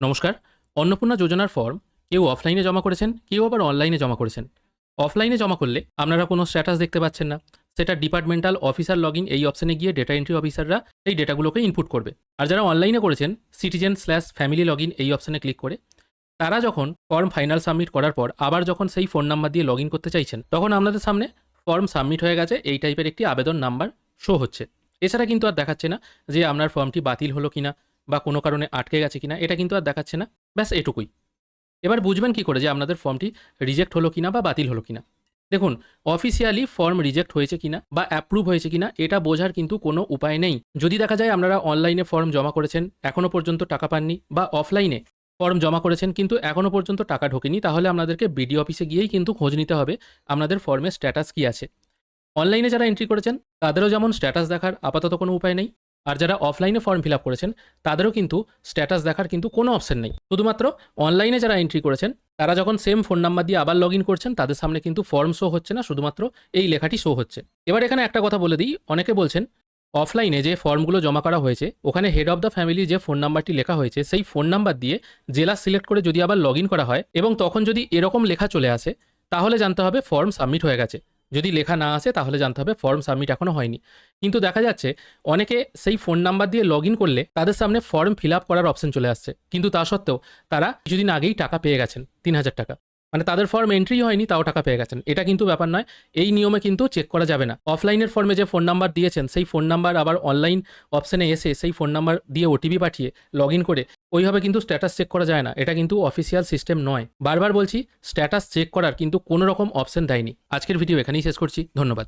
নমস্কার। অন্নপূর্ণা যোজনার ফর্ম কেউ অফলাইনে জমা করেছেন, কেউ আবার অনলাইনে জমা করেছেন। অফলাইনে জমা করলে আপনারা কোনো স্ট্যাটাস দেখতে পাচ্ছেন না। সেটা ডিপার্টমেন্টাল অফিসার লগইন এই অপশনে গিয়ে ডেটা এন্ট্রি অফিসাররা এই ডেটাগুলোকে ইনপুট করবে। আর যারা অনলাইনে করেছেন সিটিজেন/ফ্যামিলি লগইন এই অপশনে ক্লিক করে তারা যখন ফর্ম ফাইনাল সাবমিট করার পর আবার যখন সেই ফোন নাম্বার দিয়ে লগইন করতে চাইছেন, তখন আপনাদের সামনে ফর্ম সাবমিট হয়ে গেছে এই টাইপের একটি আবেদন নাম্বার শো হচ্ছে। এছাড়া কিন্তু আর দেখাচ্ছে না যে আপনার ফর্মটি বাতিল হলো কিনা বা কোনো কারণে আটকে গেছে কিনা, এটা কিন্তু আর দেখাচ্ছে না। ব্যাস এটুকুই। এবার বুঝবেন কি করে যে আপনাদের ফর্মটি রিজেক্ট হলো কিনা বা বাতিল হলো কিনা? দেখুন, অফিসিয়ালি ফর্ম রিজেক্ট হয়েছে কিনা বা অ্যাপ্রুভ হয়েছে কিনা এটা বোঝার কিন্তু কোনো উপায় নেই। যদি দেখা যায় আপনারা অনলাইনে ফর্ম জমা করেছেন, এখনও পর্যন্ত টাকা পাননি, বা অফলাইনে ফর্ম জমা করেছেন কিন্তু এখনও পর্যন্ত টাকা ঢোকেনি, তাহলে আপনাদেরকে বিডিও অফিসে গিয়েই কিন্তু খোঁজ নিতে হবে আপনাদের ফর্মের স্ট্যাটাস কী আছে। অনলাইনে যারা এন্ট্রি করেছেন তাদেরও যেমন স্ট্যাটাস দেখার আপাতত কোনো উপায় নেই, আর যারা অফলাইনে ফর্ম ফিল আপ করেছেন তাদেরও কিন্তু স্ট্যাটাস দেখার কিন্তু কোনো অপশন নেই। শুধুমাত্র অনলাইনে যারা এন্ট্রি করেছেন তারা যখন সেম ফোন নাম্বার দিয়ে আবার লগ ইন করছেন, তাদের সামনে কিন্তু ফর্ম শো হচ্ছে না, শুধুমাত্র এই লেখাটি শো হচ্ছে। এবার এখানে একটা কথা বলে দিই, অনেকে বলছেন অফলাইনে যে ফর্মগুলো জমা করা হয়েছে ওখানে হেড অফ দ্য ফ্যামিলি যে ফোন নাম্বারটি লেখা হয়েছে সেই ফোন নাম্বার দিয়ে জেলা সিলেক্ট করে যদি আবার লগ ইন করা হয় এবং তখন যদি এরকম লেখা চলে আসে, তাহলে জানতে হবে ফর্ম সাবমিট হয়ে গেছে। যদি লেখা না আসে তাহলে জানতে হবে ফর্ম সাবমিট এখনও হয়নি। কিন্তু দেখা যাচ্ছে অনেকে সেই ফোন নাম্বার দিয়ে লগ ইন করলে তাদের সামনে ফর্ম ফিল আপ করার অপশন চলে আসছে, কিন্তু তা সত্ত্বেও তারা কিছুদিন আগেই টাকা পেয়ে গেছেন ৩,০০০ টাকা। মানে তাদের ফর্ম এন্ট্রি হয়নি তাও টাকা পেয়ে গেছেন। এটা কিন্তু ব্যাপার নয়, এই নিয়মে কিন্তু চেক করা যাবে না। অফলাইনের ফর্মে যে ফোন নাম্বার দিয়েছেন সেই ফোন নাম্বার আবার অনলাইন অপশানে এসে সেই ফোন নাম্বার দিয়ে ওটিপি পাঠিয়ে লগ ইন করে ওইভাবে কিন্তু স্ট্যাটাস চেক করা যায় না। এটা কিন্তু অফিসিয়াল সিস্টেম নয়। বারবার বলছি, স্ট্যাটাস চেক করার কিন্তু কোনো রকম অপশন দেয়নি। আজকের ভিডিও এখানেই শেষ করছি। ধন্যবাদ।